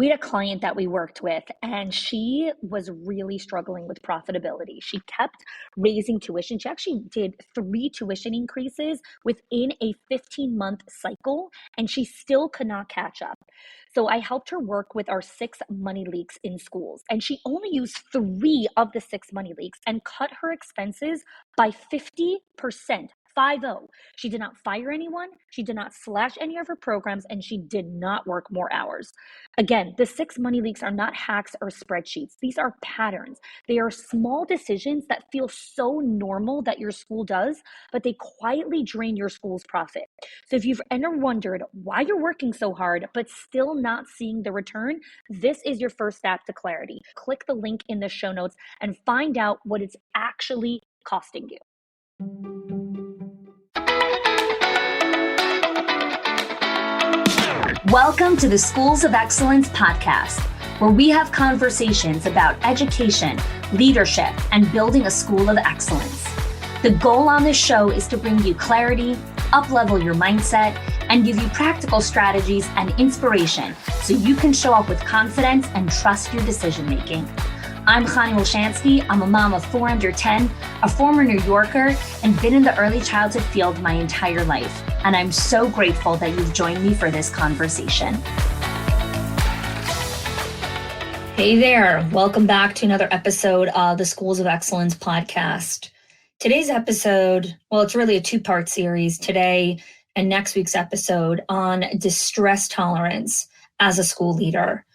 We had a client that we worked with, and she was really struggling with profitability. She kept raising tuition. She actually did 3 tuition increases within a 15-month cycle, and she still could not catch up. So I helped her work with our 6 money leaks in schools, and she only used 3 of the 6 money leaks and cut her expenses by 50%. 50. She did not fire anyone, she did not slash any of her programs, and she did not work more hours. Again, the 6 money leaks are not hacks or spreadsheets. These are patterns. They are small decisions that feel so normal that your school does, but they quietly drain your school's profit. So if you've ever wondered why you're working so hard, but still not seeing the return, this is your first step to clarity. Click the link in the show notes and find out what it's actually costing you. Welcome to the Schools of Excellence podcast, where we have conversations about education, leadership, and building a school of excellence. The goal on this show is to bring you clarity, up-level your mindset, and give you practical strategies and inspiration so you can show up with confidence and trust your decision-making. I'm Chani Wolshansky. I'm a mom of 4 under 10, a former New Yorker, and been in the early childhood field my entire life. And I'm so grateful that you've joined me for this conversation. Hey there. Welcome back to another episode of the Schools of Excellence podcast. Today's episode, well, it's really a 2-part series, today and next week's episode, on distress tolerance as a school leader.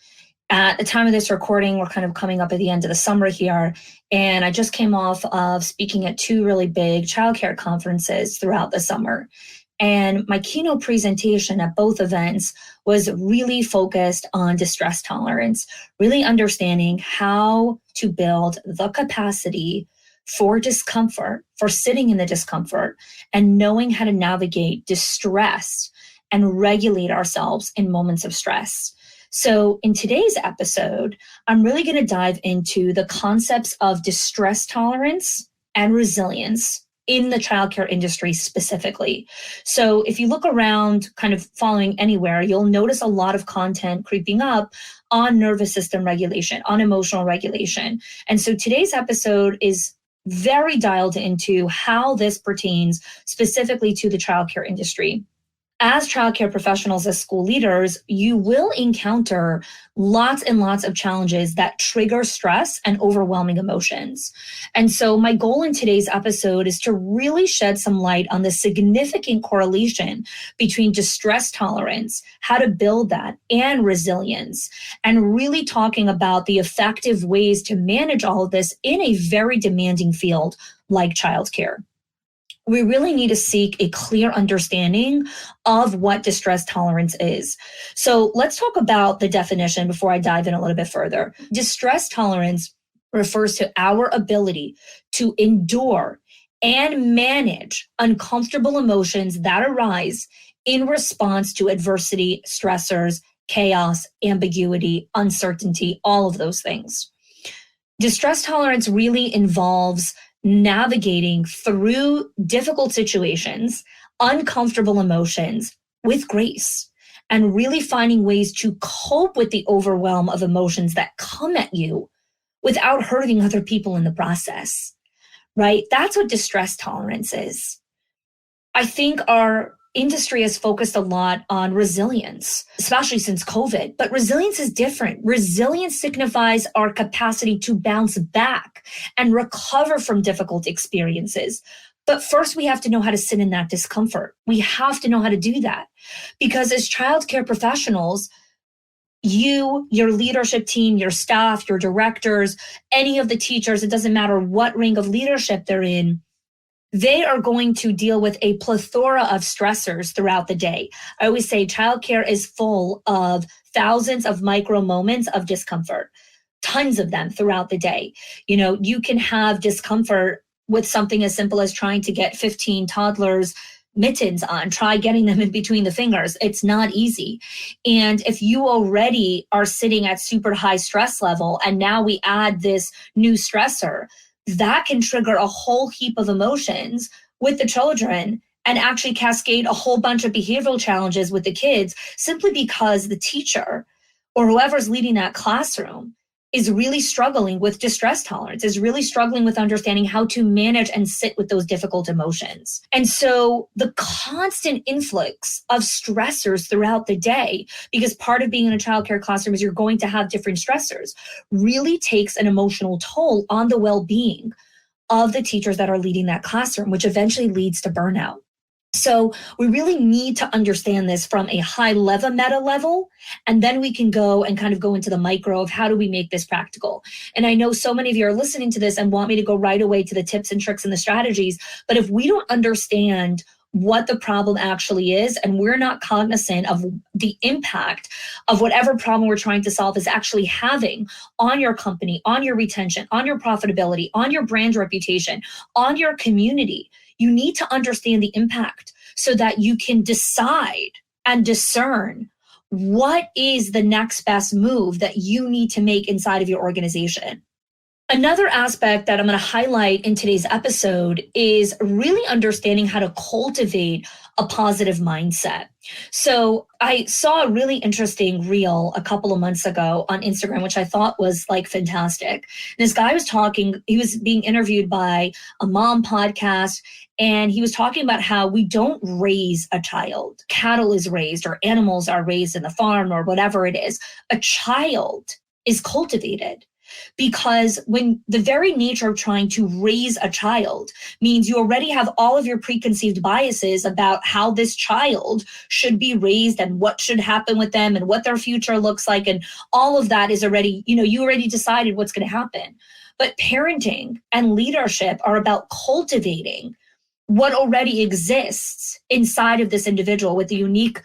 At the time of this recording, we're kind of coming up at the end of the summer here, and I just came off of speaking at 2 really big childcare conferences throughout the summer. And my keynote presentation at both events was really focused on distress tolerance, really understanding how to build the capacity for discomfort, for sitting in the discomfort, and knowing how to navigate distress and regulate ourselves in moments of stress. So in today's episode, I'm really going to dive into the concepts of distress tolerance and resilience in the childcare industry specifically. So if you look around kind of following anywhere, you'll notice a lot of content creeping up on nervous system regulation, on emotional regulation. And so today's episode is very dialed into how this pertains specifically to the childcare industry. As childcare professionals, as school leaders, you will encounter lots and lots of challenges that trigger stress and overwhelming emotions. And so my goal in today's episode is to really shed some light on the significant correlation between distress tolerance, how to build that, and resilience, and really talking about the effective ways to manage all of this in a very demanding field like childcare. We really need to seek a clear understanding of what distress tolerance is. So let's talk about the definition before I dive in a little bit further. Distress tolerance refers to our ability to endure and manage uncomfortable emotions that arise in response to adversity, stressors, chaos, ambiguity, uncertainty, all of those things. Distress tolerance really involves navigating through difficult situations, uncomfortable emotions with grace, and really finding ways to cope with the overwhelm of emotions that come at you without hurting other people in the process, right? That's what distress tolerance is. I think our industry has focused a lot on resilience, especially since COVID, but resilience is different. Resilience signifies our capacity to bounce back and recover from difficult experiences. But first, we have to know how to sit in that discomfort. We have to know how to do that because as childcare professionals, you, your leadership team, your staff, your directors, any of the teachers, it doesn't matter what rank of leadership they're in, they are going to deal with a plethora of stressors throughout the day. I always say childcare is full of thousands of micro moments of discomfort, tons of them throughout the day. You know, you can have discomfort with something as simple as trying to get 15 toddlers mittens on, try getting them in between the fingers. It's not easy. And if you already are sitting at super high stress level, and now we add this new stressor, that can trigger a whole heap of emotions with the children and actually cascade a whole bunch of behavioral challenges with the kids simply because the teacher or whoever's leading that classroom is really struggling with distress tolerance, is really struggling with understanding how to manage and sit with those difficult emotions. And so the constant influx of stressors throughout the day, because part of being in a childcare classroom is you're going to have different stressors, really takes an emotional toll on the well-being of the teachers that are leading that classroom, which eventually leads to burnout. So we really need to understand this from a high level, meta level, and then we can go and kind of go into the micro of how do we make this practical. And I know so many of you are listening to this and want me to go right away to the tips and tricks and the strategies, but if we don't understand what the problem actually is, and we're not cognizant of the impact of whatever problem we're trying to solve is actually having on your company, on your retention, on your profitability, on your brand reputation, on your community, you need to understand the impact so that you can decide and discern what is the next best move that you need to make inside of your organization. Another aspect that I'm going to highlight in today's episode is really understanding how to cultivate a positive mindset. So I saw a really interesting reel a couple of months ago on Instagram, which I thought was like fantastic. This guy was talking, he was being interviewed by a mom podcast, and he was talking about how we don't raise a child. Cattle is raised or animals are raised in the farm or whatever it is. A child is cultivated. Because when the very nature of trying to raise a child means you already have all of your preconceived biases about how this child should be raised and what should happen with them and what their future looks like. And all of that is already, you already decided what's going to happen. But parenting and leadership are about cultivating what already exists inside of this individual with the unique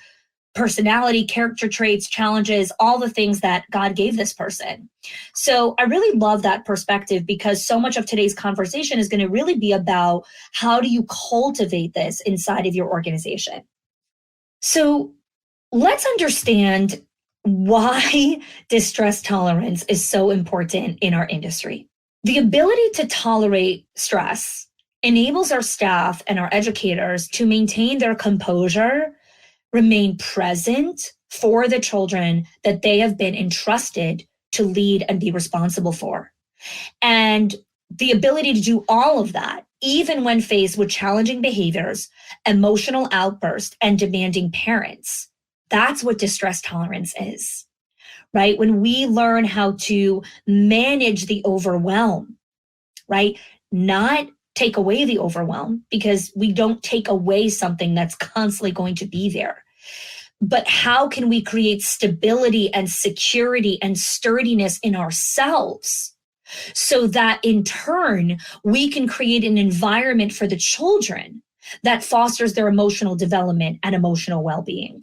personality, character traits, challenges, all the things that God gave this person. So I really love that perspective because so much of today's conversation is going to really be about how do you cultivate this inside of your organization. So let's understand why distress tolerance is so important in our industry. The ability to tolerate stress enables our staff and our educators to maintain their composure, remain present for the children that they have been entrusted to lead and be responsible for. And the ability to do all of that, even when faced with challenging behaviors, emotional outbursts, and demanding parents, that's what distress tolerance is, right? When we learn how to manage the overwhelm, right? Not take away the overwhelm, because we don't take away something that's constantly going to be there. But how can we create stability and security and sturdiness in ourselves so that in turn we can create an environment for the children that fosters their emotional development and emotional well-being?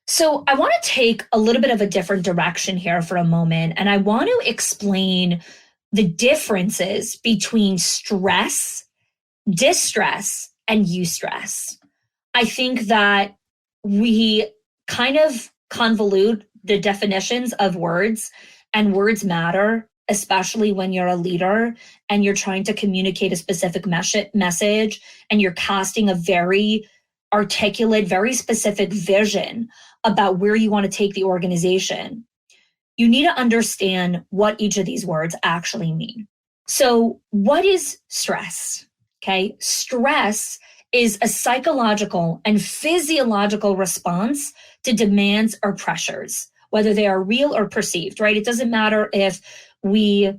So I want to take a little bit of a different direction here for a moment, and I want to explain the differences between stress, distress, and eustress. I think that we kind of convolute the definitions of words, and words matter, especially when you're a leader and you're trying to communicate a specific message and you're casting a very articulate, very specific vision about where you want to take the organization. You need to understand what each of these words actually mean. So what is stress? Okay, stress is a psychological and physiological response to demands or pressures, whether they are real or perceived, right? It doesn't matter if we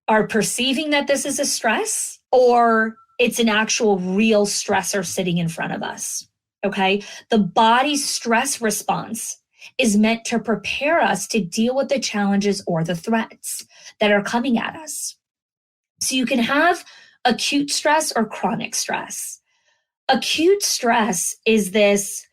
are perceiving that this is a stress or it's an actual real stressor sitting in front of us, okay? The body's stress response is meant to prepare us to deal with the challenges or the threats that are coming at us. So you can have acute stress or chronic stress. Acute stress is this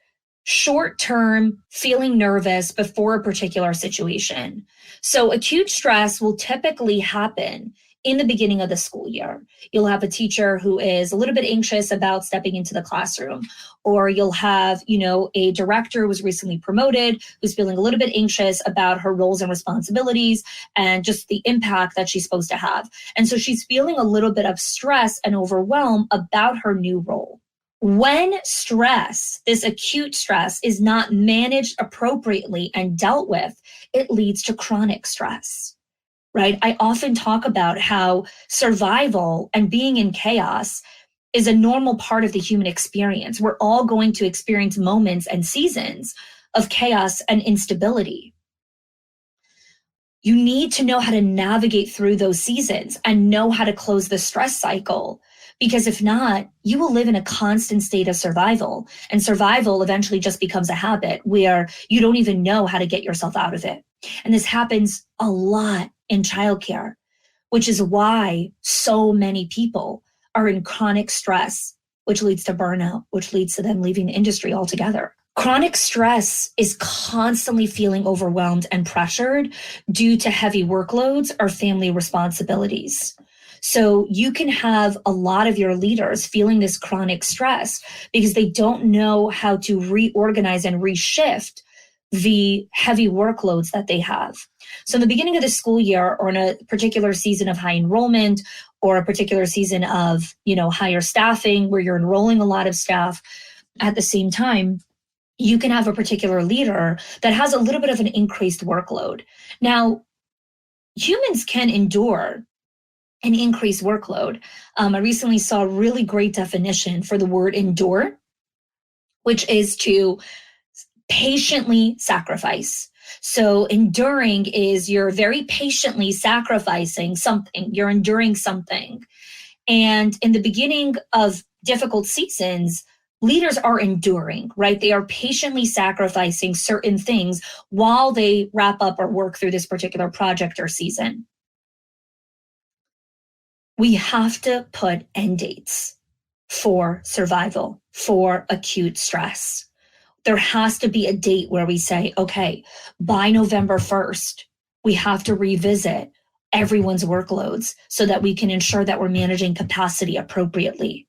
short-term feeling nervous before a particular situation. So acute stress will typically happen in the beginning of the school year. You'll have a teacher who is a little bit anxious about stepping into the classroom, or you'll have, a director who was recently promoted who's feeling a little bit anxious about her roles and responsibilities and just the impact that she's supposed to have. And so she's feeling a little bit of stress and overwhelm about her new role. When stress, this acute stress, is not managed appropriately and dealt with, it leads to chronic stress, right? I often talk about how survival and being in chaos is a normal part of the human experience. We're all going to experience moments and seasons of chaos and instability. You need to know how to navigate through those seasons and know how to close the stress cycle. Because if not, you will live in a constant state of survival. And survival eventually just becomes a habit where you don't even know how to get yourself out of it. And this happens a lot in childcare, which is why so many people are in chronic stress, which leads to burnout, which leads to them leaving the industry altogether. Chronic stress is constantly feeling overwhelmed and pressured due to heavy workloads or family responsibilities. So you can have a lot of your leaders feeling this chronic stress because they don't know how to reorganize and reshift the heavy workloads that they have. So in the beginning of the school year, or in a particular season of high enrollment, or a particular season of, higher staffing where you're enrolling a lot of staff at the same time, you can have a particular leader that has a little bit of an increased workload. Now, humans can endure an increased workload. I recently saw a really great definition for the word endure, which is to patiently sacrifice. So enduring is you're very patiently sacrificing something, you're enduring something. And in the beginning of difficult seasons, leaders are enduring, right? They are patiently sacrificing certain things while they wrap up or work through this particular project or season. We have to put end dates for survival, for acute stress. There has to be a date where we say, okay, by November 1st, we have to revisit everyone's workloads so that we can ensure that we're managing capacity appropriately.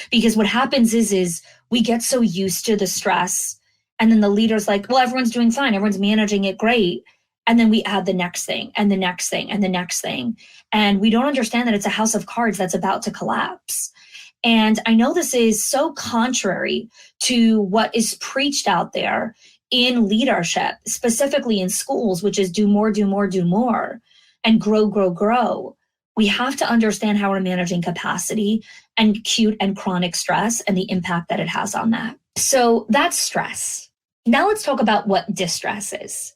Because what happens is we get so used to the stress, and then the leader's like, well, everyone's doing fine, everyone's managing it great. And then we add the next thing and the next thing and the next thing. And we don't understand that it's a house of cards that's about to collapse. And I know this is so contrary to what is preached out there in leadership, specifically in schools, which is do more, do more, do more, and grow, grow, grow. We have to understand how we're managing capacity and acute and chronic stress and the impact that it has on that. So that's stress. Now let's talk about what distress is.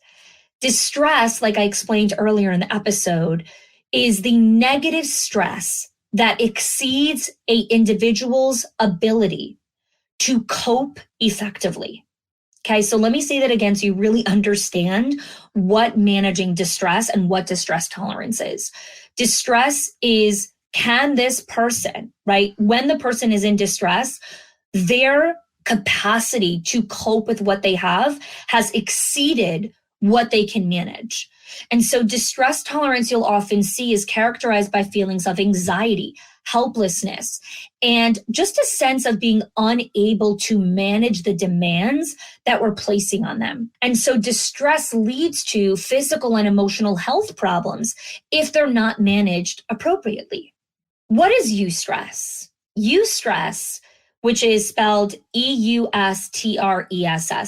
Distress, like I explained earlier in the episode, is the negative stress that exceeds an individual's ability to cope effectively. Okay, so let me say that again so you really understand what managing distress and what distress tolerance is. Distress is, can this person, right, when the person is in distress, their capacity to cope with what they have has exceeded what they can manage. And so distress tolerance, you'll often see, is characterized by feelings of anxiety, helplessness, and just a sense of being unable to manage the demands that we're placing on them. And so distress leads to physical and emotional health problems if they're not managed appropriately. What is eustress? Eustress, which is spelled EUSTRESS.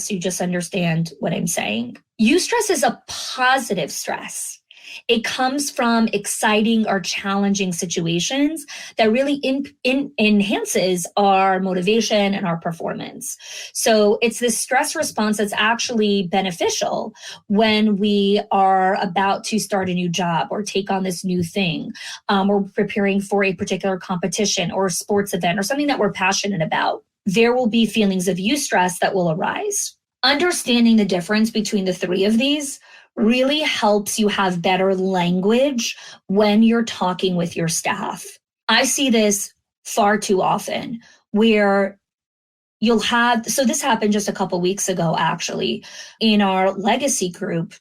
You just understand what I'm saying. Eustress is a positive stress. It comes from exciting or challenging situations that really enhances our motivation and our performance. So it's this stress response that's actually beneficial when we are about to start a new job or take on this new thing, or preparing for a particular competition or a sports event or something that we're passionate about. There will be feelings of eustress that will arise. Understanding the difference between the three of these really helps you have better language when you're talking with your staff. I see this far too often where you'll have, so this happened just a couple weeks ago, actually, in our legacy group.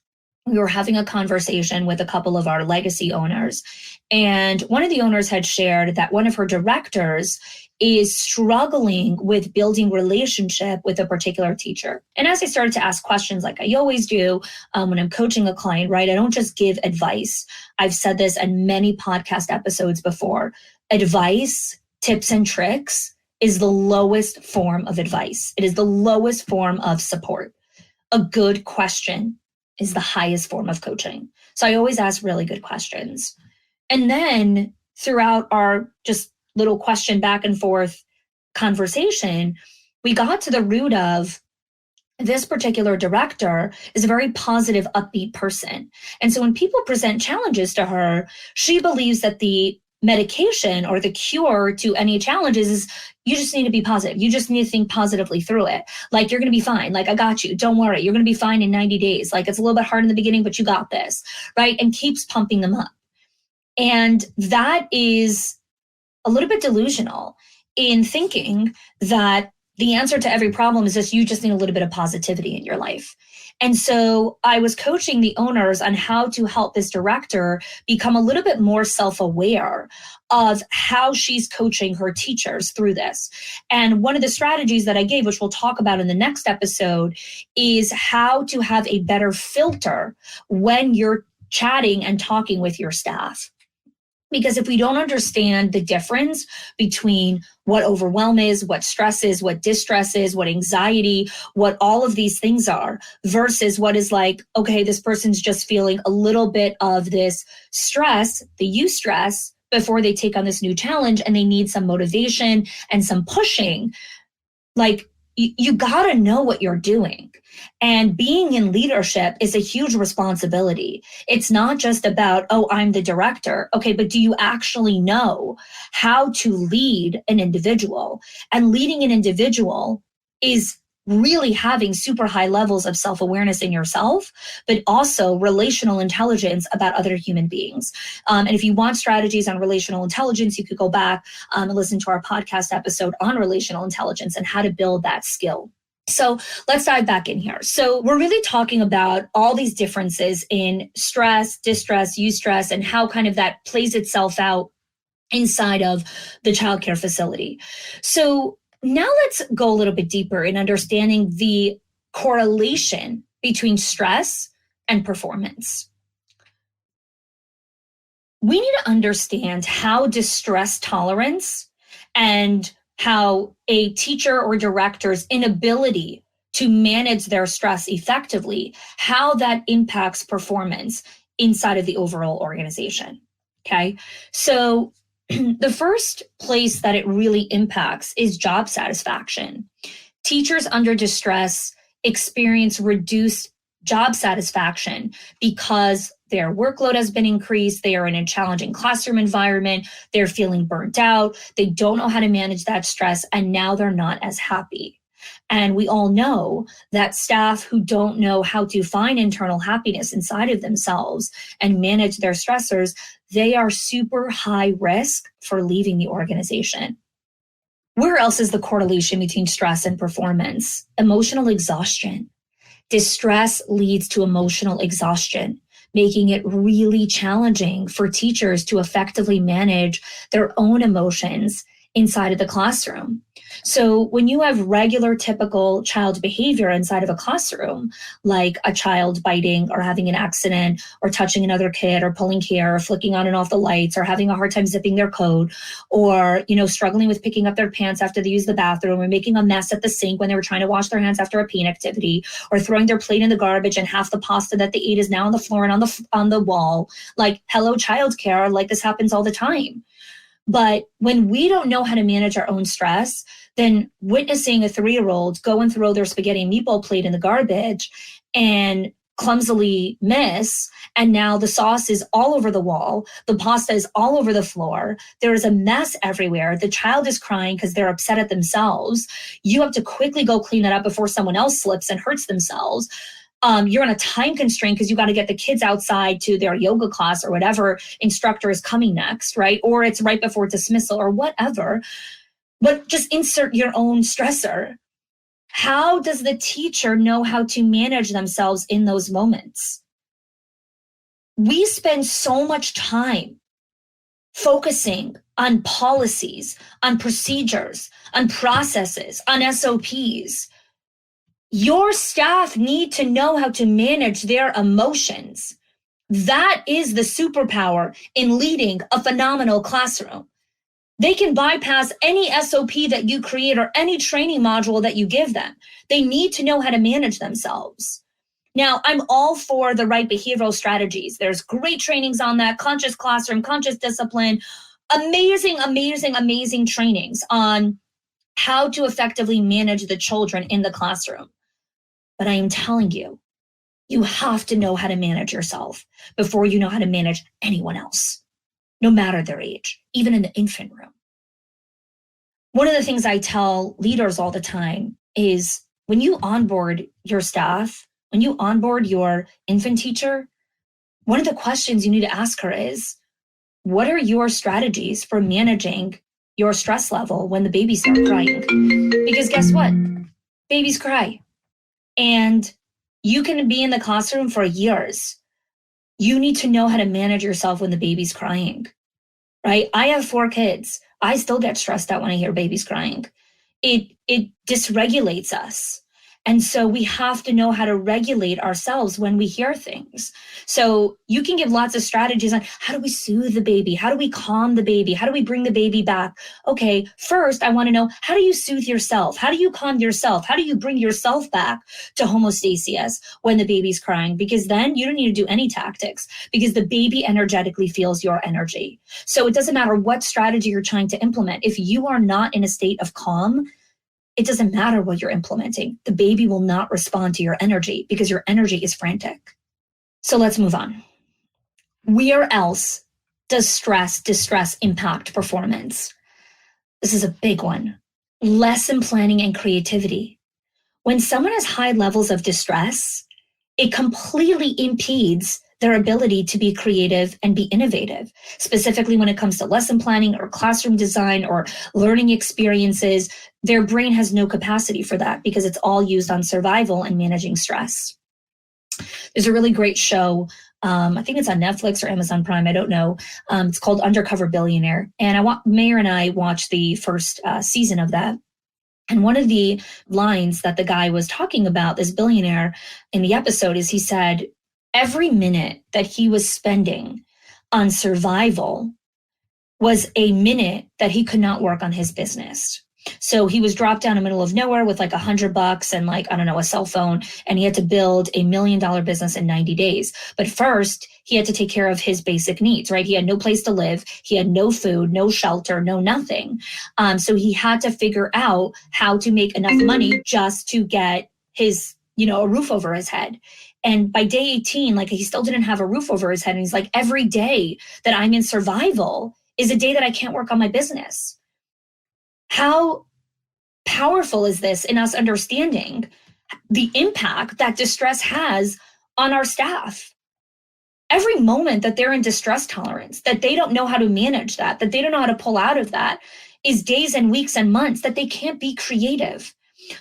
We were having a conversation with a couple of our legacy owners, and one of the owners had shared that one of her directors is struggling with building relationship with a particular teacher. And as I started to ask questions, like I always do when I'm coaching a client, right? I don't just give advice. I've said this in many podcast episodes before. Advice, tips and tricks is the lowest form of advice. It is the lowest form of support. A good question is the highest form of coaching. So I always ask really good questions. And then throughout our just little question back and forth conversation, we got to the root of this particular director is a very positive, upbeat person. And so when people present challenges to her, she believes that the medication or the cure to any challenges is you just need to be positive. You just need to think positively through it. Like, you're going to be fine. Like, I got you. Don't worry. You're going to be fine in 90 days. Like, it's a little bit hard in the beginning, but you got this, right? And keeps pumping them up. And that is a little bit delusional in thinking that the answer to every problem is just you just need a little bit of positivity in your life. And so I was coaching the owners on how to help this director become a little bit more self-aware of how she's coaching her teachers through this. And one of the strategies that I gave, which we'll talk about in the next episode, is how to have a better filter when you're chatting and talking with your staff. Because if we don't understand the difference between what overwhelm is, what stress is, what distress is, what anxiety, what all of these things are, versus what is like, okay, this person's just feeling a little bit of this stress, the eustress, before they take on this new challenge and they need some motivation and some pushing. Like, you got to know what you're doing. And being in leadership is a huge responsibility. It's not just about, oh, I'm the director. Okay, but do you actually know how to lead an individual? And leading an individual is really having super high levels of self-awareness in yourself, but also relational intelligence about other human beings. And if you want strategies on relational intelligence, you could go back and listen to our podcast episode on relational intelligence and how to build that skill. So let's dive back in here. So we're really talking about all these differences in stress, distress, eustress, and how kind of that plays itself out inside of the childcare facility. So now let's go a little bit deeper in understanding the correlation between stress and performance. We need to understand how distress tolerance and how a teacher or director's inability to manage their stress effectively, how that impacts performance inside of the overall organization. Okay, so the first place that it really impacts is job satisfaction. Teachers under distress experience reduced job satisfaction because their workload has been increased. They are in a challenging classroom environment. They're feeling burnt out. They don't know how to manage that stress, and now they're not as happy. And we all know that staff who don't know how to find internal happiness inside of themselves and manage their stressors, they are super high risk for leaving the organization. Where else is the correlation between stress and performance? Emotional exhaustion. Distress leads to emotional exhaustion, making it really challenging for teachers to effectively manage their own emotions inside of the classroom. So when you have regular, typical child behavior inside of a classroom, like a child biting or having an accident or touching another kid or pulling hair or flicking on and off the lights or having a hard time zipping their coat or, struggling with picking up their pants after they use the bathroom or making a mess at the sink when they were trying to wash their hands after a paint activity or throwing their plate in the garbage and half the pasta that they ate is now on the floor and on the wall. Like, hello, childcare, like this happens all the time. But when we don't know how to manage our own stress, then witnessing a 3-year-old go and throw their spaghetti and meatball plate in the garbage and clumsily miss, and now the sauce is all over the wall, the pasta is all over the floor, there is a mess everywhere, the child is crying because they're upset at themselves, you have to quickly go clean that up before someone else slips and hurts themselves. You're on a time constraint because you got to get the kids outside to their yoga class or whatever instructor is coming next, right? Or it's right before dismissal or whatever. But just insert your own stressor. How does the teacher know how to manage themselves in those moments? We spend so much time focusing on policies, on procedures, on processes, on SOPs. Your staff need to know how to manage their emotions. That is the superpower in leading a phenomenal classroom. They can bypass any SOP that you create or any training module that you give them. They need to know how to manage themselves. Now, I'm all for the right behavioral strategies. There's great trainings on that, conscious classroom, conscious discipline, amazing, amazing, amazing trainings on how to effectively manage the children in the classroom. But I am telling you, you have to know how to manage yourself before you know how to manage anyone else, no matter their age, even in the infant room. One of the things I tell leaders all the time is when you onboard your staff, when you onboard your infant teacher, one of the questions you need to ask her is, what are your strategies for managing your stress level when the babies start crying? Because guess what? Babies cry. And you can be in the classroom for years. You need to know how to manage yourself when the baby's crying, right? I have 4 kids. I still get stressed out when I hear babies crying. It dysregulates us. And so we have to know how to regulate ourselves when we hear things. So you can give lots of strategies on how do we soothe the baby? How do we calm the baby? How do we bring the baby back? Okay, first I want to know, how do you soothe yourself? How do you calm yourself? How do you bring yourself back to homeostasis when the baby's crying? Because then you don't need to do any tactics because the baby energetically feels your energy. So it doesn't matter what strategy you're trying to implement. If you are not in a state of calm, it doesn't matter what you're implementing. The baby will not respond to your energy because your energy is frantic. So let's move on. Where else does distress impact performance? This is a big one. Lesson planning and creativity. When someone has high levels of distress, it completely impedes their ability to be creative and be innovative, specifically when it comes to lesson planning or classroom design or learning experiences. Their brain has no capacity for that because it's all used on survival and managing stress. There's a really great show. I think it's on Netflix or Amazon Prime. I don't know. It's called Undercover Billionaire. And Mayor and I watched the first season of that. And one of the lines that the guy was talking about, this billionaire in the episode, is he said, every minute that he was spending on survival was a minute that he could not work on his business. So he was dropped down in the middle of nowhere with like $100 and like, I don't know, a cell phone, and he had to build $1 million business in 90 days. But first he had to take care of his basic needs, right? He had no place to live. He had no food, no shelter, no nothing. So he had to figure out how to make enough money just to get his, a roof over his head. And by day 18, like he still didn't have a roof over his head. And he's like, every day that I'm in survival is a day that I can't work on my business. How powerful is this in us understanding the impact that distress has on our staff? Every moment that they're in distress tolerance, that they don't know how to manage that they don't know how to pull out of that, is days and weeks and months that they can't be creative.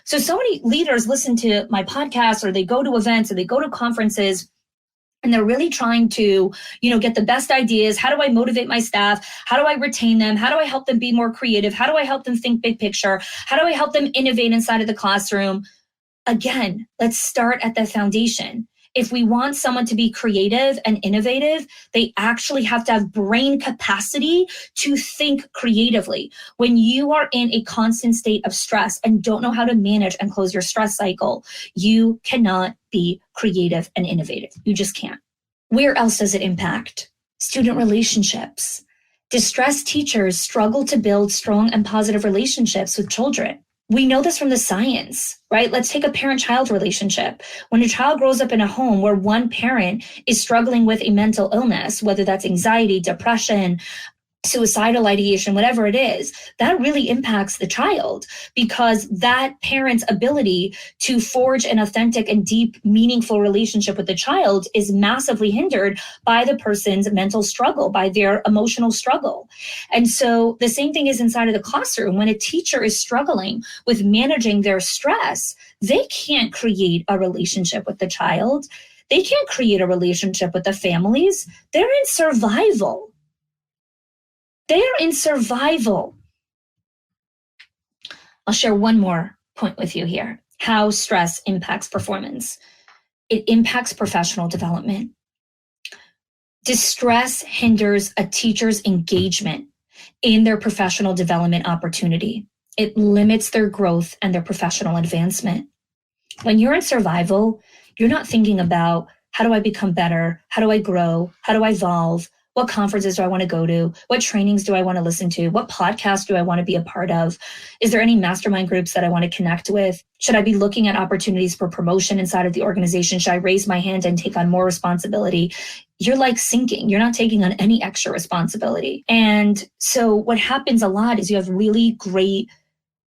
So many leaders listen to my podcast, or they go to events, or they go to conferences, and they're really trying to, get the best ideas. How do I motivate my staff? How do I retain them? How do I help them be more creative? How do I help them think big picture? How do I help them innovate inside of the classroom? Again, let's start at the foundation. If we want someone to be creative and innovative, they actually have to have brain capacity to think creatively. When you are in a constant state of stress and don't know how to manage and close your stress cycle, you cannot be creative and innovative. You just can't. Where else does it impact? Student relationships. Distressed teachers struggle to build strong and positive relationships with children. We know this from the science, right? Let's take a parent-child relationship. When a child grows up in a home where one parent is struggling with a mental illness, whether that's anxiety, depression, suicidal ideation, whatever it is, that really impacts the child, because that parent's ability to forge an authentic and deep, meaningful relationship with the child is massively hindered by the person's mental struggle, by their emotional struggle. And so the same thing is inside of the classroom. When a teacher is struggling with managing their stress, they can't create a relationship with the child. They can't create a relationship with the families. They're in survival. They're in survival. I'll share one more point with you here. How stress impacts performance. It impacts professional development. Distress hinders a teacher's engagement in their professional development opportunity. It limits their growth and their professional advancement. When you're in survival, you're not thinking about how do I become better? How do I grow? How do I evolve? What conferences do I want to go to? What trainings do I want to listen to? What podcasts do I want to be a part of? Is there any mastermind groups that I want to connect with? Should I be looking at opportunities for promotion inside of the organization? Should I raise my hand and take on more responsibility? You're like sinking. You're not taking on any extra responsibility. And so what happens a lot is you have really great,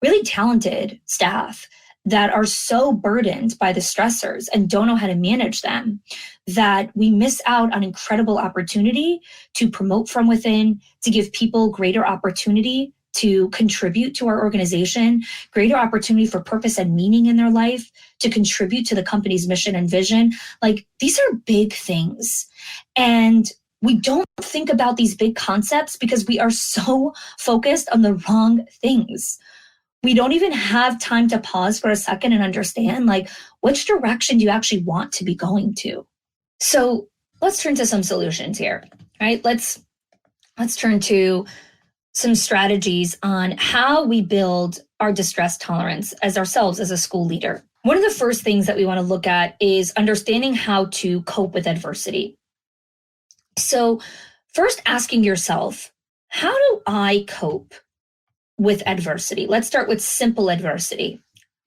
really talented staff that are so burdened by the stressors and don't know how to manage them that we miss out on incredible opportunity to promote from within, to give people greater opportunity to contribute to our organization, greater opportunity for purpose and meaning in their life, to contribute to the company's mission and vision. Like, these are big things. And we don't think about these big concepts because we are so focused on the wrong things. We don't even have time to pause for a second and understand, like, which direction do you actually want to be going to? So let's turn to some solutions here, right? Let's turn to some strategies on how we build our distress tolerance as ourselves as a school leader. One of the first things that we want to look at is understanding how to cope with adversity. So first, asking yourself, how do I cope with adversity? Let's start with simple adversity.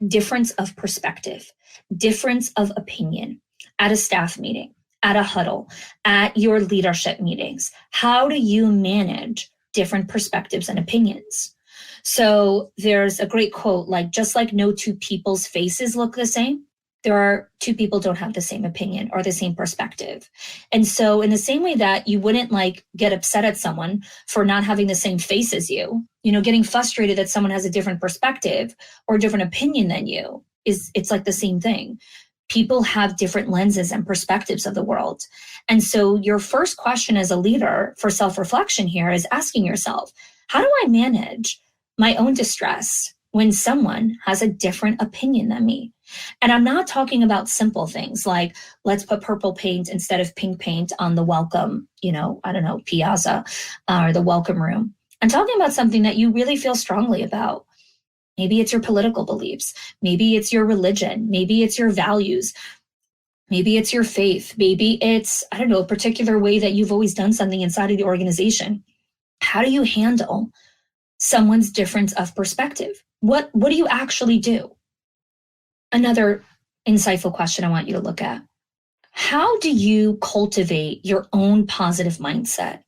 Difference of perspective, difference of opinion at a staff meeting, at a huddle, at your leadership meetings. How do you manage different perspectives and opinions? So there's a great quote, like, just like no two people's faces look the same, there are two people don't have the same opinion or the same perspective. And so in the same way that you wouldn't like get upset at someone for not having the same face as you, getting frustrated that someone has a different perspective or different opinion than you it's like the same thing. People have different lenses and perspectives of the world. And so your first question as a leader for self-reflection here is asking yourself, how do I manage my own distress when someone has a different opinion than me? And I'm not talking about simple things like, let's put purple paint instead of pink paint on the welcome, piazza or the welcome room. I'm talking about something that you really feel strongly about. Maybe it's your political beliefs. Maybe it's your religion. Maybe it's your values. Maybe it's your faith. Maybe it's, a particular way that you've always done something inside of the organization. How do you handle someone's difference of perspective? What do you actually do? Another insightful question I want you to look at. How do you cultivate your own positive mindset,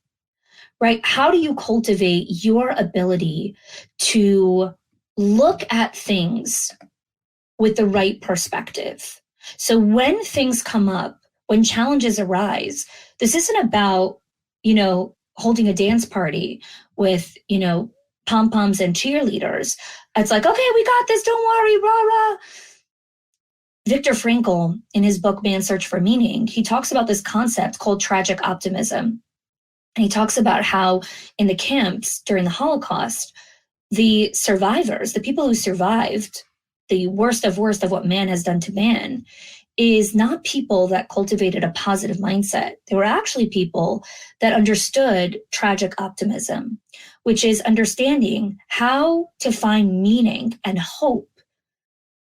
right? How do you cultivate your ability to look at things with the right perspective? So when things come up, when challenges arise, this isn't about, holding a dance party with, pom-poms and cheerleaders. It's like, okay, we got this, don't worry, rah, rah. Viktor Frankl, in his book, Man's Search for Meaning, he talks about this concept called tragic optimism. And he talks about how in the camps during the Holocaust, the survivors, the people who survived the worst of what man has done to man, is not people that cultivated a positive mindset. They were actually people that understood tragic optimism, which is understanding how to find meaning and hope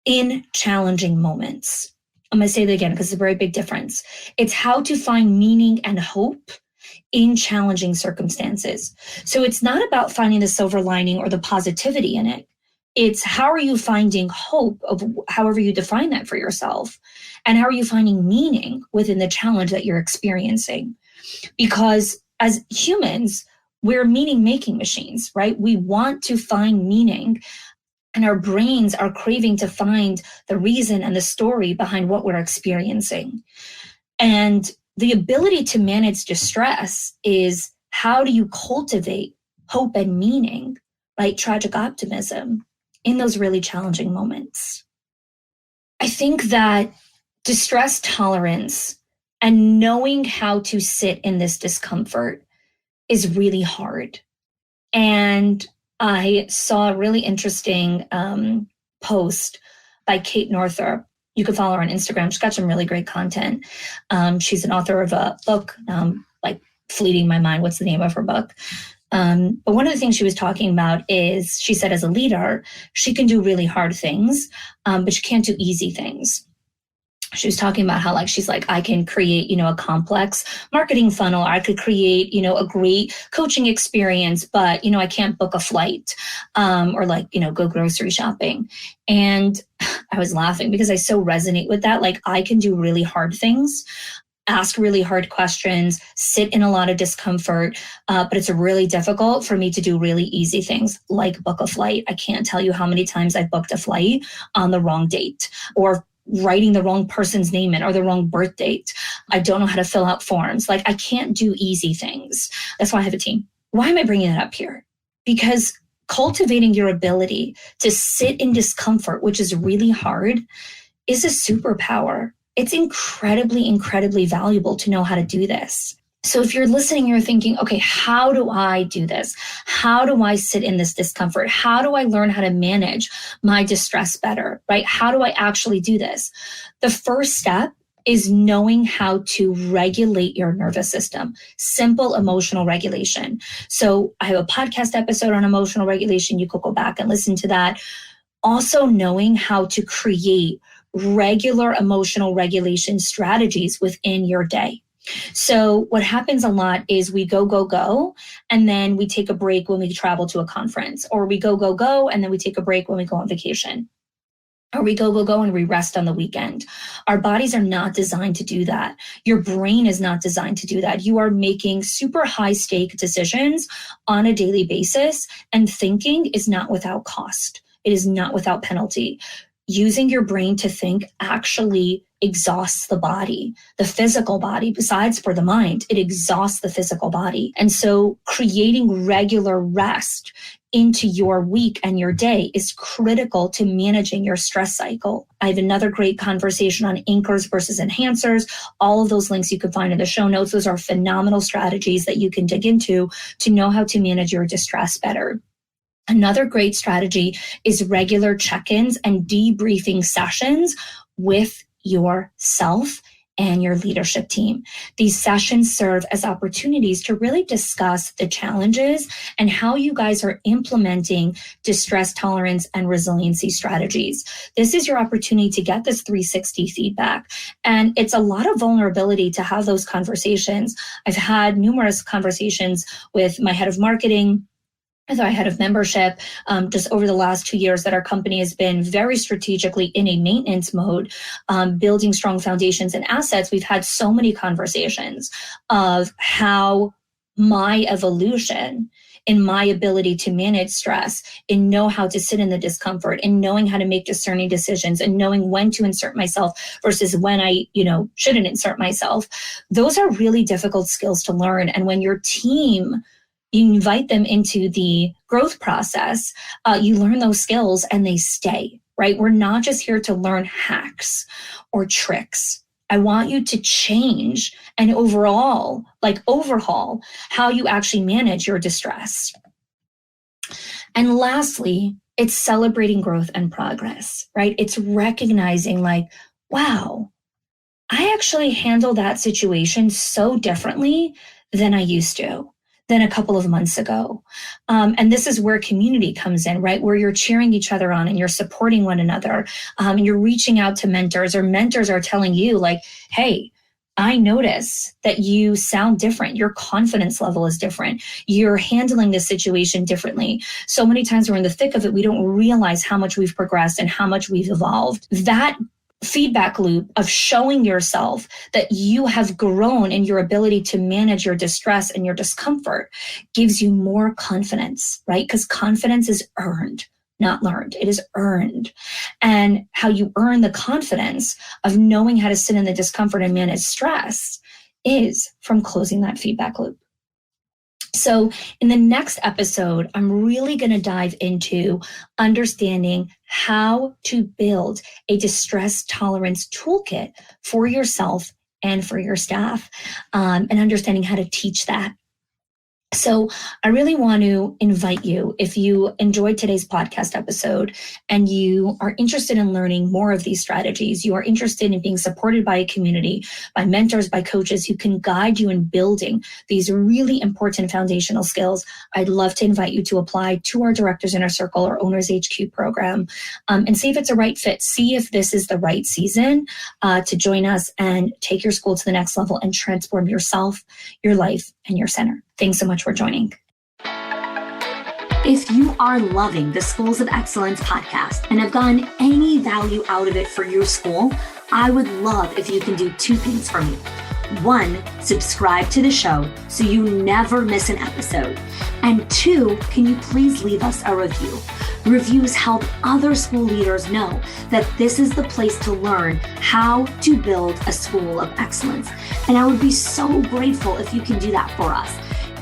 in challenging moments. I'm going to say that again because it's a very big difference. It's how to find meaning and hope in challenging circumstances. So it's not about finding the silver lining or the positivity in it. It's how are you finding hope, of however you define that for yourself, and how are you finding meaning within the challenge that you're experiencing? Because as humans, we're meaning-making machines, right? We want to find meaning, and our brains are craving to find the reason and the story behind what we're experiencing. And the ability to manage distress is, how do you cultivate hope and meaning, right? Tragic optimism in those really challenging moments. I think that distress tolerance and knowing how to sit in this discomfort is really hard. And I saw a really interesting post by Kate Northrup. You can follow her on Instagram. She's got some really great content. She's an author of a book, like fleeting my mind. What's the name of her book? But one of the things she was talking about is, she said, as a leader, she can do really hard things, but she can't do easy things. She was talking about how, like, she's like, I can create, a complex marketing funnel. I could create, a great coaching experience, but, I can't book a flight, or like, go grocery shopping. And I was laughing because I so resonate with that. Like, I can do really hard things, ask really hard questions, sit in a lot of discomfort, but it's really difficult for me to do really easy things like book a flight. I can't tell you how many times I've booked a flight on the wrong date, or writing the wrong person's name in, or the wrong birth date. I don't know how to fill out forms. Like, I can't do easy things. That's why I have a team. Why am I bringing that up here? Because cultivating your ability to sit in discomfort, which is really hard, is a superpower. It's incredibly, incredibly valuable to know how to do this. So if you're listening, you're thinking, okay, how do I do this? How do I sit in this discomfort? How do I learn how to manage my distress better, right? How do I actually do this? The first step is knowing how to regulate your nervous system, simple emotional regulation. So I have a podcast episode on emotional regulation. You could go back and listen to that. Also knowing how to create regular emotional regulation strategies within your day. So what happens a lot is we go, and then we take a break when we travel to a conference, or we go, and then we take a break when we go on vacation, or we go, and we rest on the weekend. Our bodies are not designed to do that. Your brain is not designed to do that. You are making super high stake decisions on a daily basis, and thinking is not without cost. It is not without penalty. Using your brain to think actually exhausts the body, the physical body. Besides for the mind, it exhausts the physical body. And so creating regular rest into your week and your day is critical to managing your stress cycle. I have another great conversation on anchors versus enhancers. All of those links you can find in the show notes. Those are phenomenal strategies that you can dig into to know how to manage your distress better. Another great strategy is regular check-ins and debriefing sessions with yourself and your leadership team. These sessions serve as opportunities to really discuss the challenges and how you guys are implementing distress tolerance and resiliency strategies. This is your opportunity to get this 360 feedback. And it's a lot of vulnerability to have those conversations. I've had numerous conversations with my head of marketing, as our head of membership, just over the last 2 years that our company has been very strategically in a maintenance mode, building strong foundations and assets. We've had so many conversations of how my evolution in my ability to manage stress, and know how to sit in the discomfort, and knowing how to make discerning decisions, and knowing when to insert myself versus when I, shouldn't insert myself. Those are really difficult skills to learn. And when your team, you invite them into the growth process, you learn those skills and they stay, right? We're not just here to learn hacks or tricks. I want you to change and overhaul how you actually manage your distress. And lastly, it's celebrating growth and progress, right? It's recognizing wow, I actually handle that situation so differently than I used to, than a couple of months ago. And this is where community comes in, right? Where you're cheering each other on and you're supporting one another. And you're reaching out to mentors, or mentors are telling you hey, I notice that you sound different. Your confidence level is different. You're handling this situation differently. So many times we're in the thick of it, we don't realize how much we've progressed and how much we've evolved. That feedback loop of showing yourself that you have grown in your ability to manage your distress and your discomfort gives you more confidence, right? Because confidence is earned, not learned. It is earned. And how you earn the confidence of knowing how to sit in the discomfort and manage stress is from closing that feedback loop. So in the next episode, I'm really going to dive into understanding how to build a distress tolerance toolkit for yourself and for your staff, and understanding how to teach that. So I really want to invite you, if you enjoyed today's podcast episode and you are interested in learning more of these strategies, you are interested in being supported by a community, by mentors, by coaches who can guide you in building these really important foundational skills, I'd love to invite you to apply to our Directors Inner Circle or Owners HQ program, and see if it's a right fit. See if this is the right season to join us and take your school to the next level and transform yourself, your life, and your center. Thanks so much for joining. If you are loving the Schools of Excellence podcast and have gotten any value out of it for your school, I would love if you can do two things for me. One, subscribe to the show so you never miss an episode. And two, can you please leave us a review? Reviews help other school leaders know that this is the place to learn how to build a school of excellence. And I would be so grateful if you can do that for us.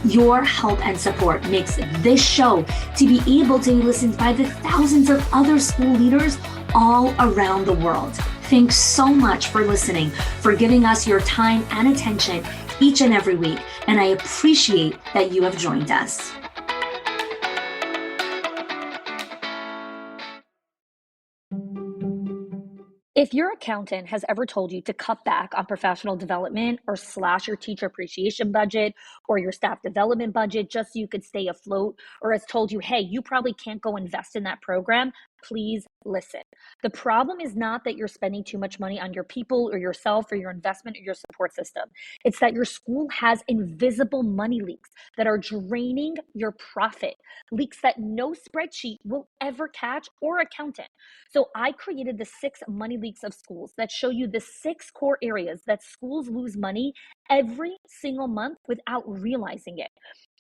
Your help and support makes this show to be able to be listened by the thousands of other school leaders all around the world. Thanks so much for listening, for giving us your time and attention each and every week, and I appreciate that you have joined us. If your accountant has ever told you to cut back on professional development or slash your teacher appreciation budget or your staff development budget just so you could stay afloat, or has told you, hey, you probably can't go invest in that program, please listen. The problem is not that you're spending too much money on your people or yourself or your investment or your support system. It's that your school has invisible money leaks that are draining your profit, leaks that no spreadsheet will ever catch or accountant. So I created the 6 money leaks of schools that show you the 6 core areas that schools lose money every single month without realizing it.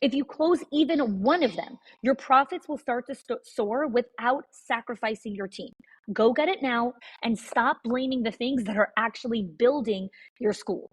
If you close even one of them, your profits will start to soar without sacrificing your team. Go get it now and stop blaming the things that are actually building your school.